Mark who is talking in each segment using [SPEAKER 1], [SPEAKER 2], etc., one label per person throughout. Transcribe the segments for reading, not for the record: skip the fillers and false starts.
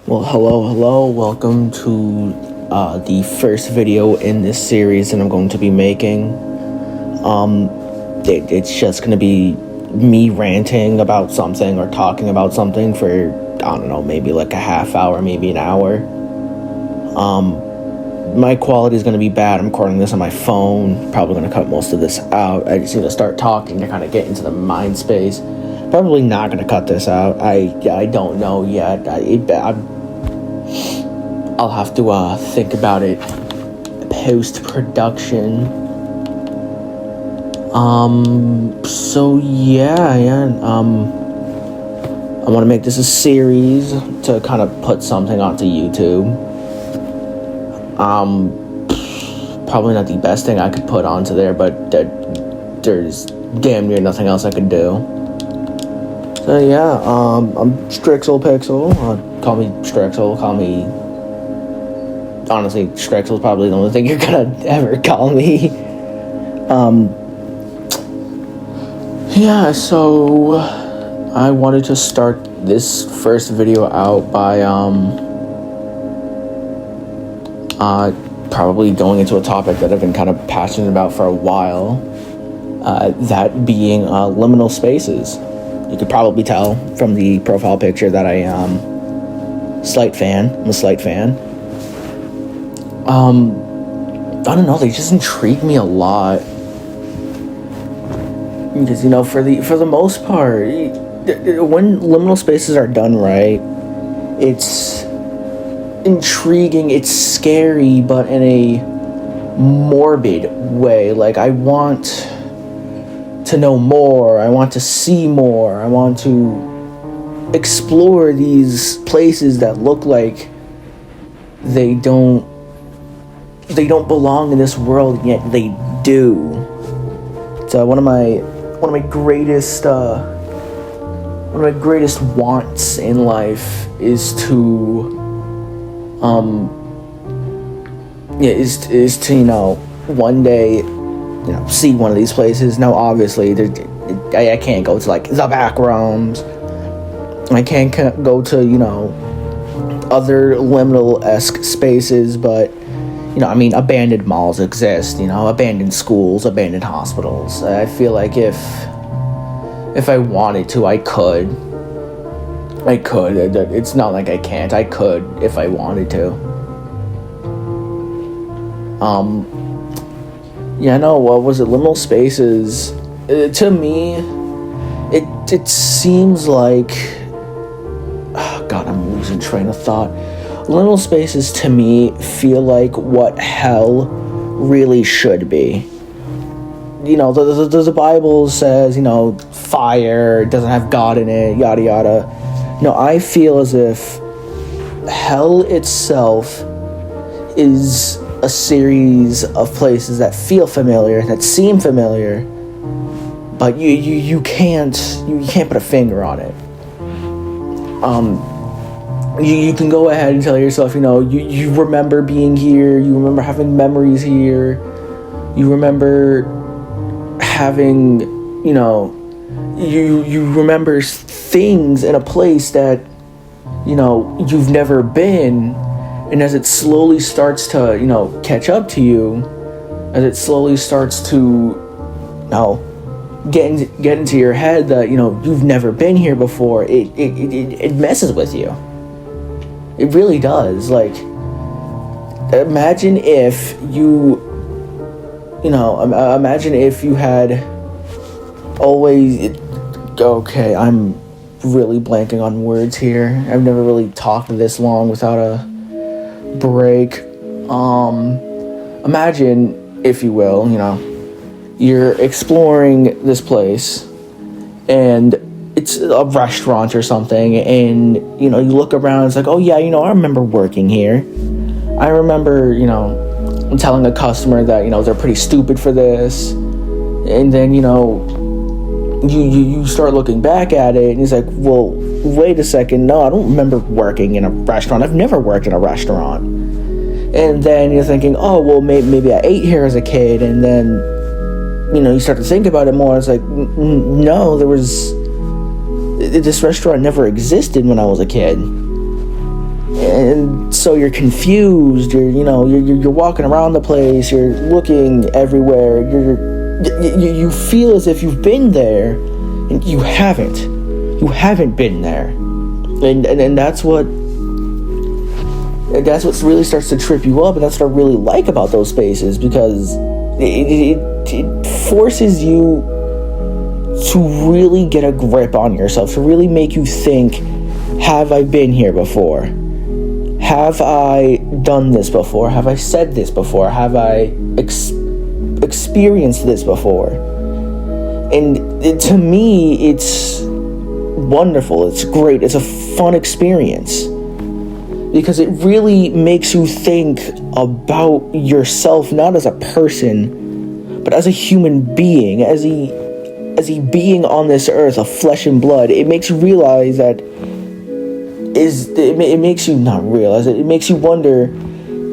[SPEAKER 1] Well, hello. Welcome to the first video in this series that I'm going to be making. It's just going to be me ranting about something or talking about something for, I don't know, maybe like a half hour, maybe an hour. My quality is going to be bad. I'm recording this on my phone. Probably going to cut most of this out. I just need to start talking to kind of get into the mind space. Probably not going to cut this out. I don't know yet. I'll have to think about it post-production. So yeah. I want to make this a series to kind of put something onto YouTube. Probably not the best thing I could put onto there, but there's damn near nothing else I could do. So yeah, I'm Strixel Pixel. Call me Strixel. Honestly, Strixel's probably the only thing you're gonna ever call me. Yeah, so I wanted to start this first video out by probably going into a topic that I've been kind of passionate about for a while. That being liminal spaces. You could probably tell from the profile picture that I am a slight fan. I don't know, they just intrigue me a lot. Because, for the most part, when liminal spaces are done right, it's intriguing, it's scary, but in a morbid way. Like, I want to know more, I want to see more, I want to explore these places that look like they don't belong in this world, yet they do. So one of my greatest wants in life is to one day see one of these places. Now obviously I can't go to like the back rooms, I can't go to other liminal-esque spaces, but abandoned malls exist, abandoned schools, abandoned hospitals. I feel like if I wanted to, I could. It's not like I can't. I could if I wanted to. What was it? Liminal spaces, to me, it seems like... Oh, God, I'm losing train of thought. Liminal spaces, to me, feel like what hell really should be. The Bible says, fire doesn't have God in it, yada yada. I feel as if hell itself is a series of places that feel familiar, that seem familiar, but you can't put a finger on it. You can go ahead and tell yourself, you remember being here, you remember having memories here, you remember having, you remember things in a place that, you've never been, and as it slowly starts to, catch up to you, as it slowly starts to, get into your head that, you've never been here before, it messes with you. It really does. Like, imagine if you had always... Okay, I'm really blanking on words here. I've never really talked this long without a break. Imagine, if you will, you're exploring this place, and it's a restaurant or something, and you look around, it's like, oh yeah, I remember working here. I remember, telling a customer that, they're pretty stupid for this, and then, you start looking back at it, and he's like, well, wait a second, no, I don't remember working in a restaurant. I've never worked in a restaurant. And then you're thinking, oh, well, maybe I ate here as a kid, and then, you start to think about it more. It's like, no, this restaurant never existed when I was a kid. And so you're confused. You're walking around the place. You're looking everywhere. You feel as if you've been there, and you haven't. You haven't been there, and that's what really starts to trip you up, and that's what I really like about those spaces, because it forces you to really get a grip on yourself, to really make you think, have I been here before? Have I done this before? Have I said this before? Have I experienced this before? And to me, it's wonderful. It's great. It's a fun experience, because it really makes you think about yourself, not as a person, but as a human being, as a being on this earth of flesh and blood. It makes you realize that it makes you not realize it. It makes you wonder,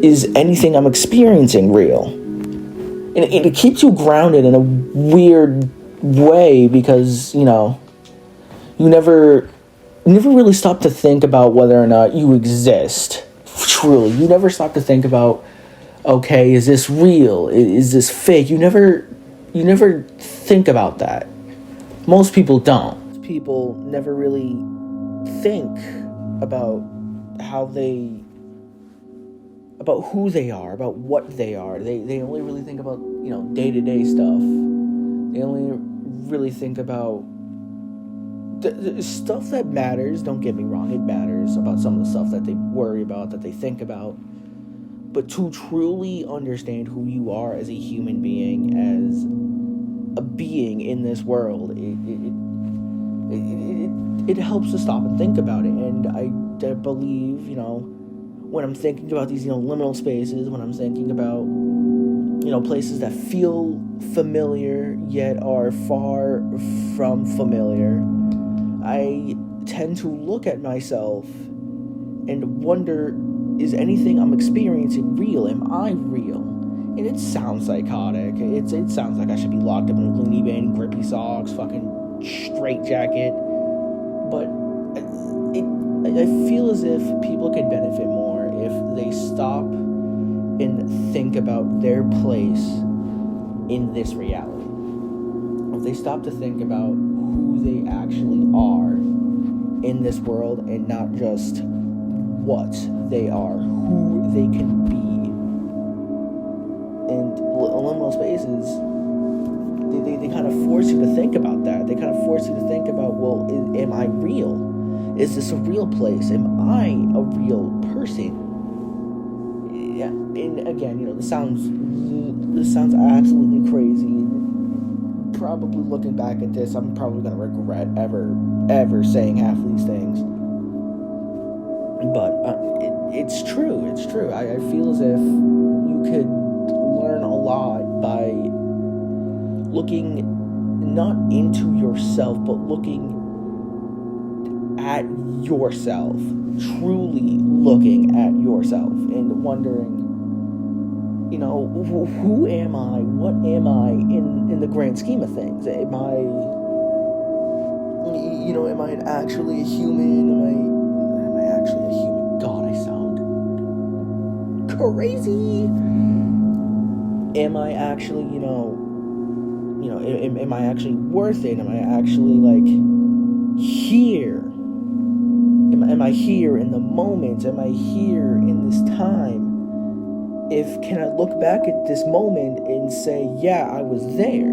[SPEAKER 1] is anything I'm experiencing real? And it keeps you grounded in a weird way, because, you never really stop to think about whether or not you exist. Truly. You never stop to think about, okay, is this real? Is this fake? You never think about that. Most people don't. People never really think about about who they are, about what they are. They only really think about, day-to-day stuff. They only really think about the stuff that matters. Don't get me wrong, it matters about some of the stuff that they worry about, that they think about. But to truly understand who you are as a human being, as a being in this world, it helps to stop and think about it. And I believe, when I'm thinking about these, liminal spaces, when I'm thinking about, places that feel familiar yet are far from familiar, I tend to look at myself and wonder, is anything I'm experiencing real? Am I real? And it sounds psychotic. It sounds like I should be locked up in a loony bin, grippy socks, fucking straight jacket. But I feel as if people could benefit more if they stop and think about their place in this reality. If they stop to think about who they actually are in this world, and not just what they are, who they can be. And liminal spaces, they kind of force you to think about that. They kind of force you to think about, well, am I real? Is this a real place? Am I a real person? Yeah, and again, this sounds absolutely crazy. Probably looking back at this, I'm probably gonna regret ever saying half of these things. But it's true. It's true. I feel as if you could learn a lot by looking not into yourself, but looking at yourself, truly looking at yourself and wondering, who am I? What am I in the grand scheme of things? Am I actually a human? Am I actually a human? God, I sound crazy. Am I actually, am I actually worth it? Am I actually, here? Am I here in the moment? Am I here in this time? Can I look back at this moment and say, yeah, I was there?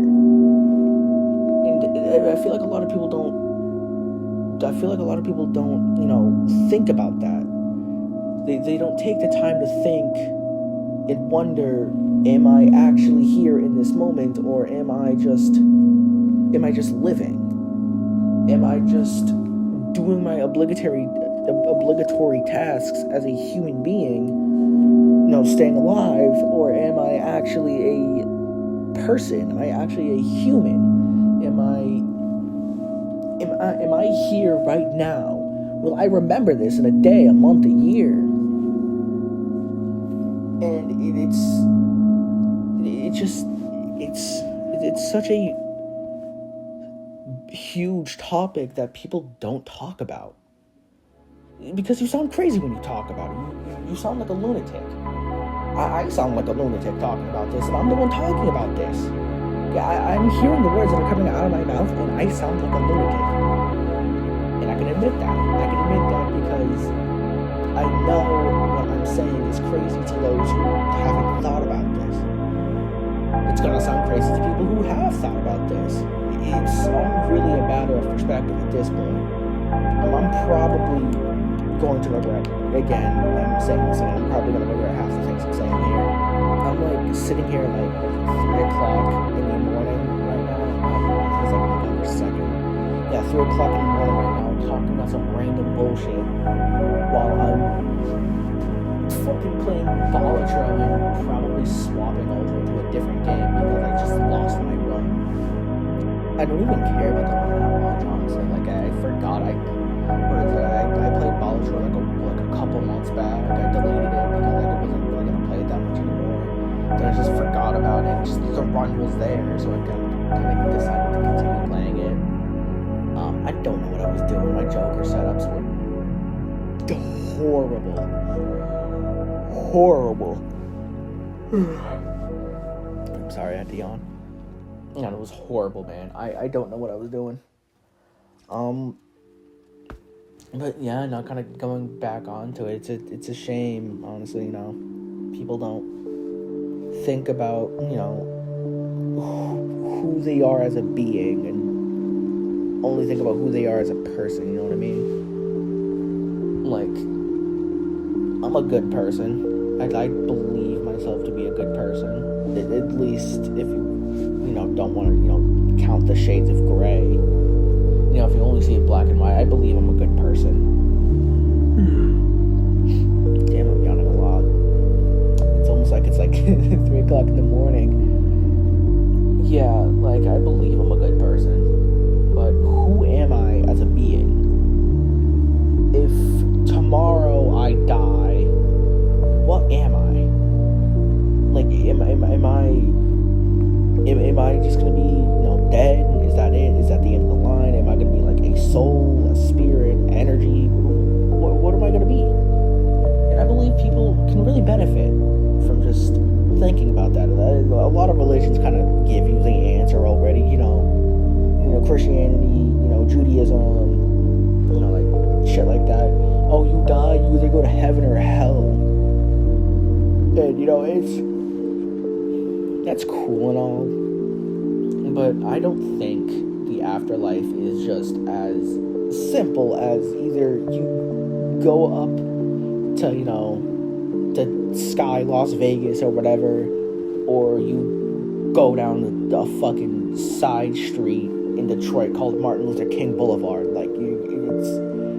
[SPEAKER 1] And I feel like a lot of people don't, think about that. They don't take the time to think and wonder, am I actually here in this moment, or am I just living? Am I just doing my obligatory tasks as a human being, staying alive, or am I actually a person? Am I actually a human? Am I here right now? Will I remember this in a day, a month, a year? And it's such a huge topic that people don't talk about. because you sound crazy when you talk about it. You sound like a lunatic. I sound like a lunatic talking about this, and I'm the one talking about this. Yeah, I'm hearing the words that are coming out of my mouth, and I sound like a lunatic. And I can admit that. Because I know what I'm saying is crazy to those who haven't thought about this. It's gonna sound crazy to people who have thought about this. It's all really a matter of perspective at this point. I'm probably going to regret again. I'm saying this again. I'm probably going to regret half the things I'm saying here. I'm like sitting here at like 3 o'clock in the morning right now. I think it's like November 2nd. Yeah, 3 o'clock in the morning right now, talking about some random bullshit while I'm fucking playing Balatro and probably swapping over to a different game because I just lost my run. I don't even care about the run that much, honestly. Like, I forgot I played Balatro like a couple months back. I deleted it because I wasn't really going to play it that much anymore. Then I just forgot about it. Just the run was there, so I kind of decided to continue playing it. I don't know what I was doing. My Joker setups were horrible. I'm sorry, I had to yawn. And it was horrible, man. I don't know what I was doing. But yeah, now kind of going back onto it, it's a shame, honestly, people don't think about, who they are as a being and only think about who they are as a person, you know what I mean? Like, I'm a good person. I believe myself to be a good person, at least if you don't want to, count the shades of gray. If you only see it black and white, I believe I'm a good person. Damn, I'm yawning a lot. It's almost like it's like 3 o'clock in the morning. Yeah, like, I believe I'm a good person. But who am I as a being? If tomorrow I die, what am I? Like, am I just gonna be, dead? Is that it? Is that the end of the line? Am I gonna be like a soul, a spirit, energy? What am I gonna be? And I believe people can really benefit from just thinking about that. A lot of religions kind of give you the answer already. Christianity, Judaism, like shit like that. Oh, you die, you either go to heaven or hell. And that's cool and all, but I don't think the afterlife is just as simple as either you go up to, the sky, Las Vegas or whatever, or you go down a fucking side street in Detroit called Martin Luther King Boulevard. Like,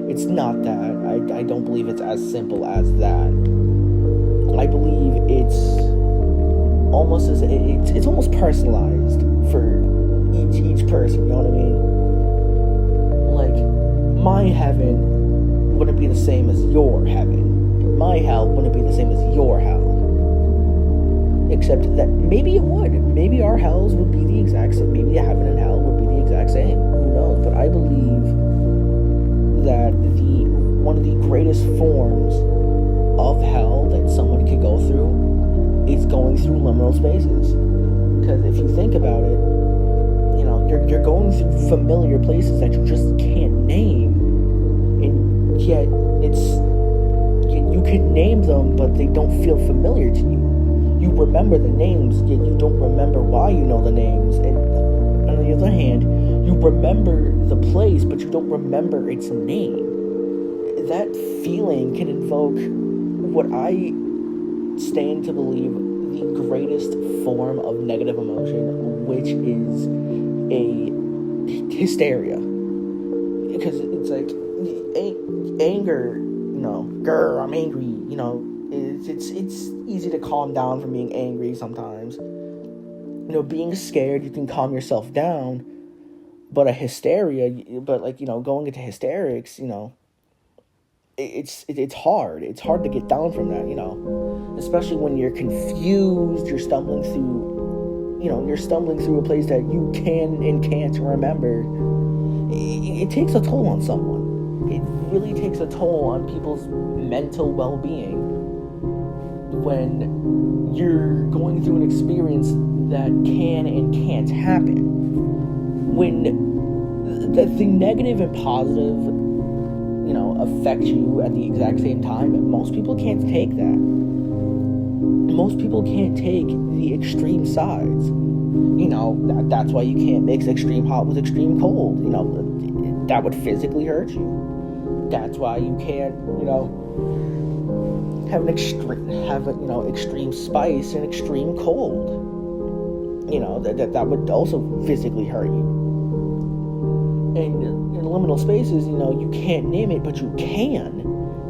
[SPEAKER 1] it's not that. I don't believe it's as simple as that. I believe it's almost personalized for each person, you know what I mean? Like, my heaven wouldn't be the same as your heaven, and my hell wouldn't be the same as your hell, except that maybe it would. Maybe our hells would be the exact same. Maybe the heaven and hell would be the exact same. Who knows? But I believe that one of the greatest forms of hell that someone could go through is going through liminal spaces. Because if you think about it, you're going through familiar places that you just can't name, and yet you can name them, but they don't feel familiar to you. You remember the names, yet you don't remember why you know the names. And on the other hand, you remember the place, but you don't remember its name. That feeling can invoke what I stand to believe the greatest form of negative emotion, which is a hysteria. Because it's like anger, grr, I'm angry, it's easy to calm down from being angry sometimes. Being scared, you can calm yourself down, but going into hysterics, it's hard. It's hard to get down from that, especially when you're confused, you're stumbling through a place that you can and can't remember. It takes a toll on someone. really takes a toll on people's mental well-being when you're going through an experience that can and can't happen. When the negative and positive, affect you at the exact same time, most people can't take that. Most people can't take the extreme sides. That's why you can't mix extreme hot with extreme cold. That would physically hurt you. That's why you can't, have extreme spice and extreme cold. That would also physically hurt you. And in liminal spaces, you can't name it, but you can.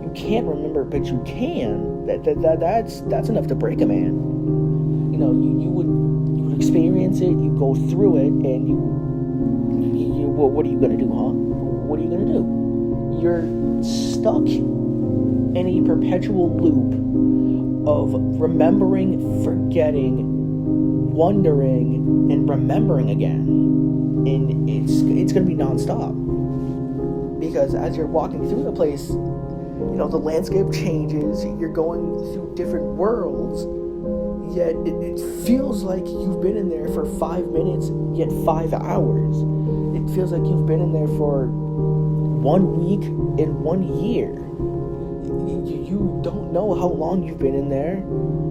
[SPEAKER 1] You can't remember it, but you can. That's enough to break a man. You would experience it, you go through it, and what are you gonna do, huh? What are you gonna do? You're stuck in a perpetual loop of remembering, forgetting, wondering, and remembering again. And it's going to be nonstop, because as you're walking through the place, the landscape changes, you're going through different worlds, yet it feels like you've been in there for 5 minutes, yet 5 hours. It feels like you've been in there for 1 week and 1 year. You don't know how long you've been in there.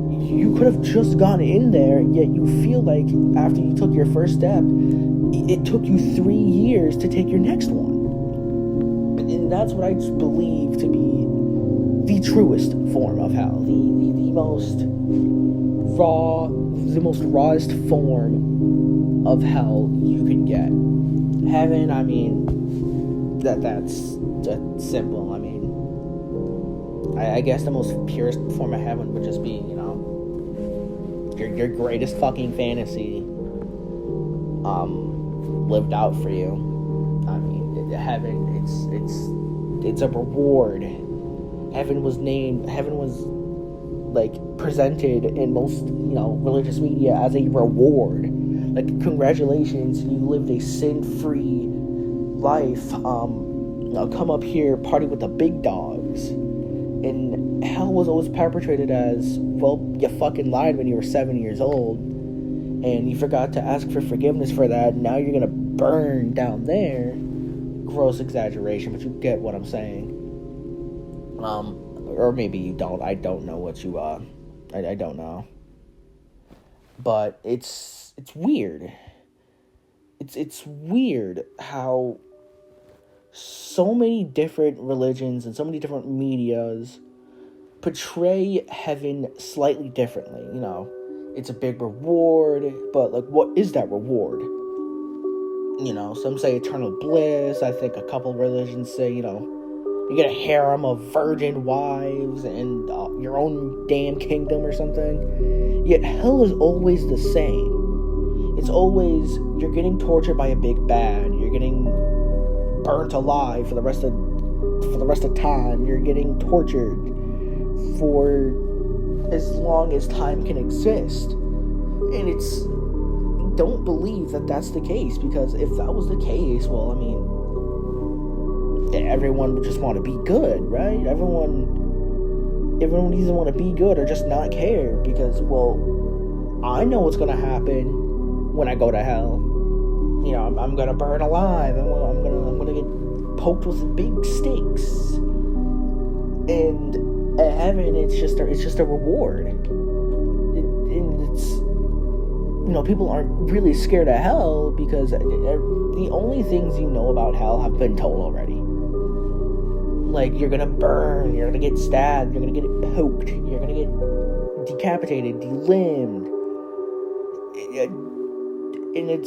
[SPEAKER 1] You could have just gone in there, yet you feel like after you took your first step, it took you 3 years to take your next one. And that's what I just believe to be the truest form of hell. The most rawest form of hell you could get. Heaven, that's simple. I guess the most purest form of heaven would just be, your greatest fucking fantasy lived out for you. Heaven, it's a reward. Heaven was presented in most, religious media as a reward. Like, congratulations, you lived a sin-free life. Come up here, party with the big dogs. And hell was always perpetrated as, well, you fucking lied when you were 7 years old, and you forgot to ask for forgiveness for that, and now you're gonna burn down there. Gross exaggeration, but you get what I'm saying. Or maybe you don't. I don't know what you, I don't know. But it's weird. It's weird how so many different religions and so many different medias portray heaven slightly differently. It's a big reward, but what is that reward? Some say eternal bliss. I think a couple religions say, you get a harem of virgin wives and your own damn kingdom or something. Yet hell is always the same. It's always, you're getting tortured by a big bad. You're getting burnt alive for the rest of time. You're getting tortured for as long as time can exist. And don't believe that that's the case, because if that was the case, well, everyone would just want to be good, right? Everyone either want to be good or just not care, because, well, I know what's going to happen when I go to hell. I'm going to burn alive, and I'm going to get poked with big sticks. And at heaven, it's just a reward. And it's, people aren't really scared of hell because the only things you know about hell have been told already. Like, you're gonna burn, you're gonna get stabbed, you're gonna get poked, you're gonna get decapitated, delimbed. And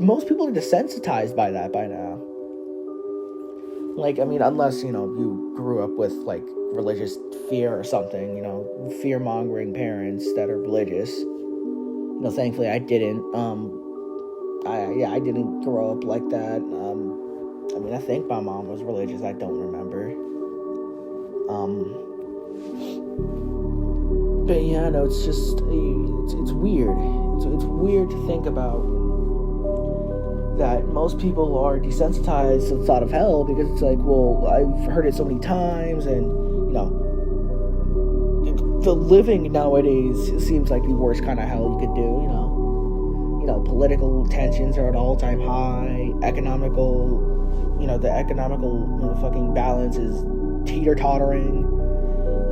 [SPEAKER 1] most people are desensitized by that by now. Unless, you grew up with, religious fear or something, fear-mongering parents that are religious. Thankfully I didn't. I didn't grow up like that. I think my mom was religious. I don't remember. But yeah, no, it's just, it's weird. It's weird to think about that most people are desensitized to the thought of hell because it's like, well, I've heard it so many times, and the living nowadays seems like the worst kind of hell you could do. Political tensions are at all-time high. The economical fucking balance is teeter-tottering.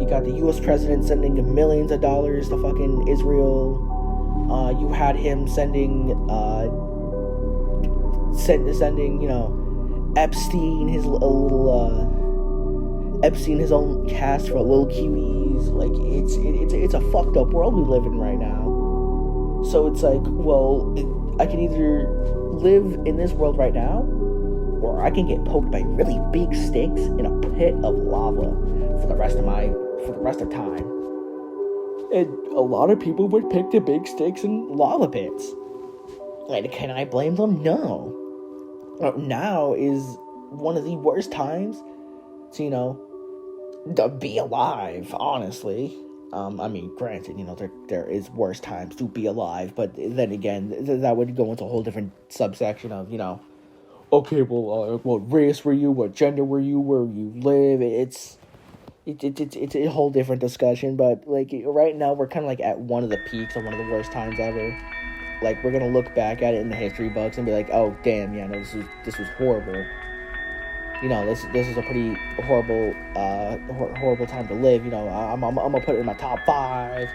[SPEAKER 1] You got the U.S. president sending millions of dollars to fucking Israel. You had him sending Epstein his own cast for little cuties. Like, it's a fucked up world we live in right now. So it's like, well, I can either live in this world right now, or I can get poked by really big sticks in a pit of lava for the rest of time. And a lot of people would pick the big sticks and lava pits. And can I blame them? No. Now is one of the worst times to, to be alive, honestly. Granted, there is worse times to be alive, but then again, that would go into a whole different subsection of, okay, well, what race were you, what gender were you, where you live. It's a whole different discussion, but, like, right now, we're kind of, like, at one of the peaks of one of the worst times ever. Like, we're gonna look back at it in the history books and be like, oh, damn, yeah, no, this was horrible. This is a pretty horrible time to live. I'm gonna put it in my top 5.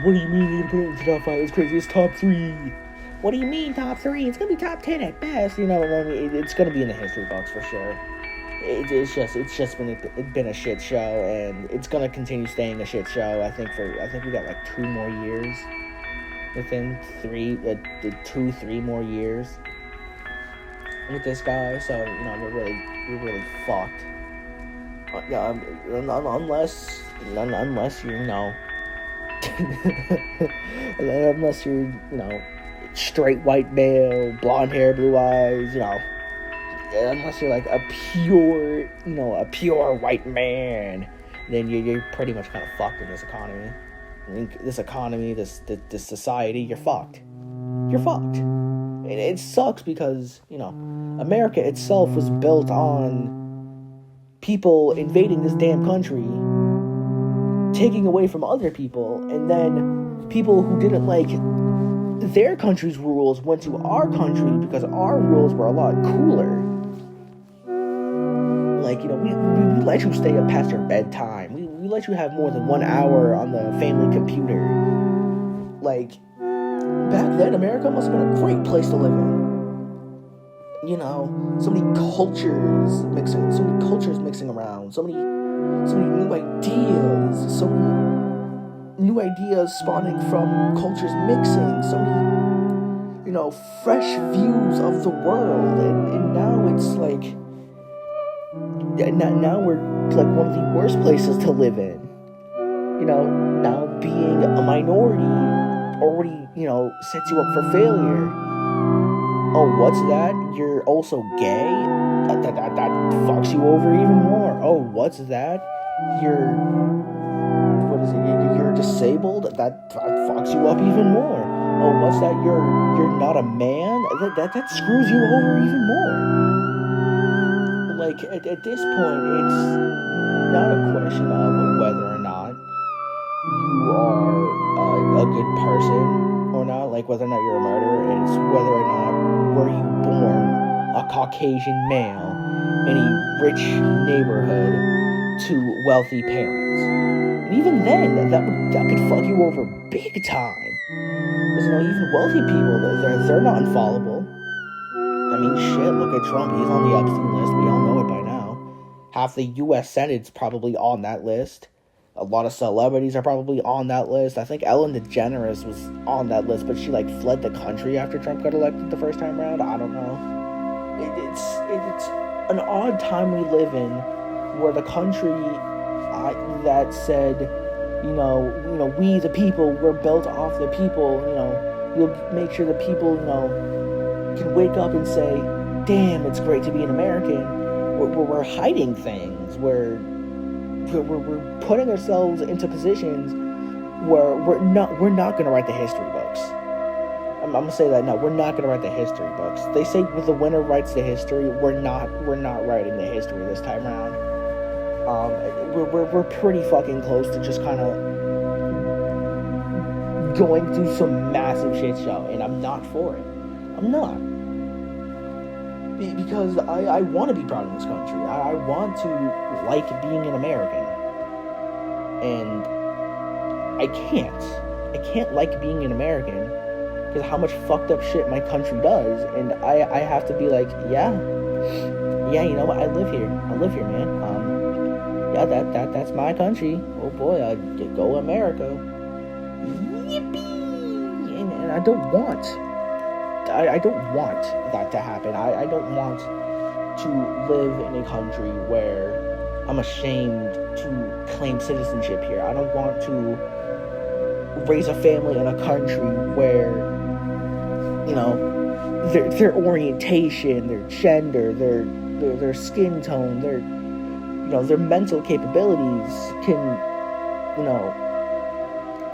[SPEAKER 1] What do you mean you're gonna put it in the top 5? It's crazy. It's top 3. What do you mean top 3? It's gonna be top 10 at best. It's gonna be in the history books for sure. It's just been a shit show, and it's gonna continue staying a shit show. I think we got like 2 more years. Within 3 more years with this guy, so we're really fucked. Unless you're unless you're straight white male, blonde hair, blue eyes, unless you're like a pure white man, then you're pretty much kind of fucked in this economy. This society, you're fucked. You're fucked. And it sucks because, America itself was built on people invading this damn country, taking away from other people, and then people who didn't like their country's rules went to our country because our rules were a lot cooler. Like, we let you stay up past your bedtime. We let you have more than 1 hour on the family computer. Like, back then, America must have been a great place to live in. So many cultures mixing around. So many new ideas spawning from cultures mixing. So many, fresh views of the world. And now it's like... Now we're like one of the worst places to live in. Now being a minority already, sets you up for failure. Oh, what's that? You're also gay? That fucks you over even more. Oh, what's that? You're disabled? That fucks you up even more. Oh, what's that? You're not a man? That screws you over even more. Like, at this point, it's not a question of whether or not you are a good person or not, like whether or not you're a murderer. It's whether or not were you born a Caucasian male in a rich neighborhood to wealthy parents. And even then, that could fuck you over big time. Because, even wealthy people, they're not infallible. I mean, shit, look at Trump. He's on the Epstein list. We all know it by now. Half the U.S. Senate's probably on that list. A lot of celebrities are probably on that list. I think Ellen DeGeneres was on that list, but she, fled the country after Trump got elected the first time around. I don't know. It's an odd time we live in where the country that said, we the people, we're built off the people, we'll make sure the people, can wake up and say, damn, it's great to be an American. We're hiding things. We're putting ourselves into positions where we're not going to write the history books. I'm gonna say that no, we're not gonna write the history books. They say the winner writes the history. We're not writing the history this time around. We're pretty fucking close to just kind of going through some massive shit show, and I'm not for it. I'm not. Because I want to be proud of this country. I want to like being an American. And I can't like being an American because how much fucked up shit my country does. And I have to be like, yeah, you know what? I live here, man. Yeah, that's my country. Oh boy, go America. Yippee! And I don't want that to happen. I don't want to live in a country where I'm ashamed to claim citizenship here. I don't want to raise a family in a country where, you know, their orientation, their gender, their skin tone, their mental capabilities can,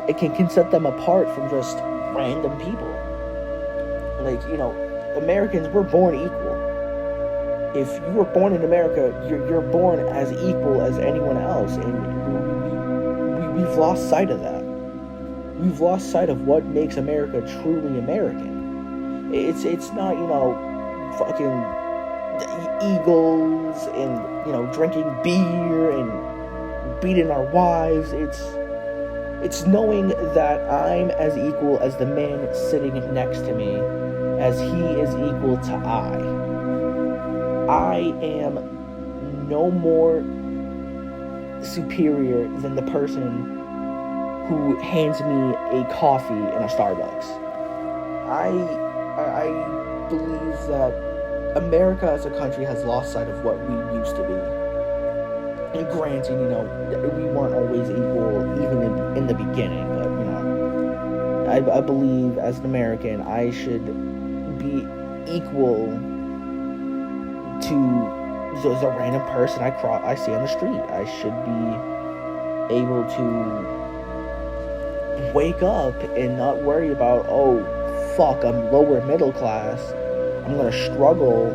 [SPEAKER 1] it can set them apart from just random people. Like, Americans, we're born equal. If you were born in America, you're born as equal as anyone else, and we've lost sight of that. We've lost sight of what makes America truly American. It's not, fucking eagles and, drinking beer and beating our wives. It's knowing that I'm as equal as the man sitting next to me, as he is equal to I am no more superior than the person who hands me a coffee in a Starbucks. I believe that America as a country has lost sight of what we used to be. And granted, we weren't always equal even in the beginning, but, I believe as an American, I should be equal to the random person I see on the street. I should be able to wake up and not worry about, oh, fuck, I'm lower middle class, I'm gonna struggle.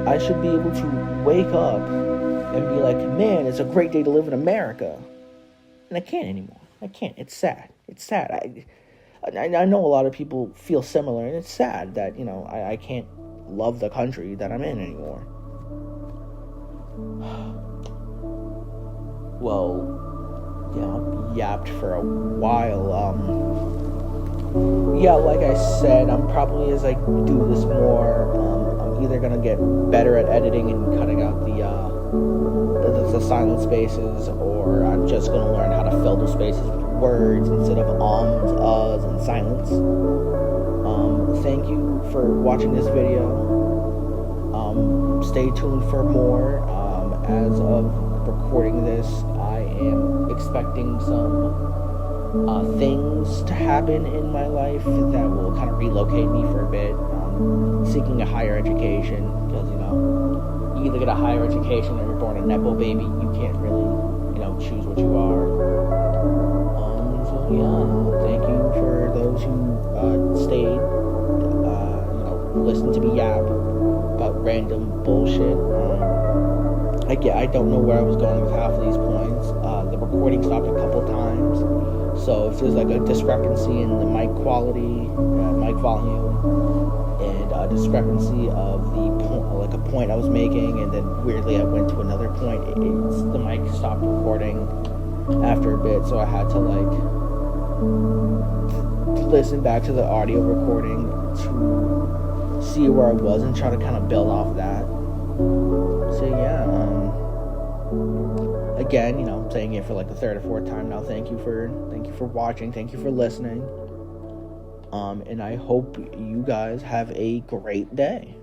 [SPEAKER 1] I should be able to wake up and be like, man, it's a great day to live in America. And I can't anymore. I can't. It's sad. I know a lot of people feel similar, and it's sad that, I can't love the country that I'm in anymore. Well, I've yapped for a while. Like I said, I'm probably, as I do this more, I'm either gonna get better at editing and cutting out the silent spaces, or I'm just gonna learn how to fill the spaces with words instead of ums, uhs, and silence. Thank you for watching this video. Stay tuned for more. As of recording this, I am expecting some things to happen in my life that will kind of relocate me for a bit. Seeking a higher education, because you either get a higher education or you're born a nepo baby. You can't really choose what you are. Thank you for those who stayed, listened to me yap about random bullshit. I don't know where I was going with half of these points. The recording stopped a couple times, so if there's like a discrepancy in the mic quality, mic volume, and a discrepancy of the point, like a point I was making, and then weirdly I went to another point, the mic stopped recording after a bit, so I had to listen back to the audio recording to see where I was and try to kind of build off that. So again, I'm saying it for like the third or fourth time now. Thank you for watching. Thank you for listening. And I hope you guys have a great day.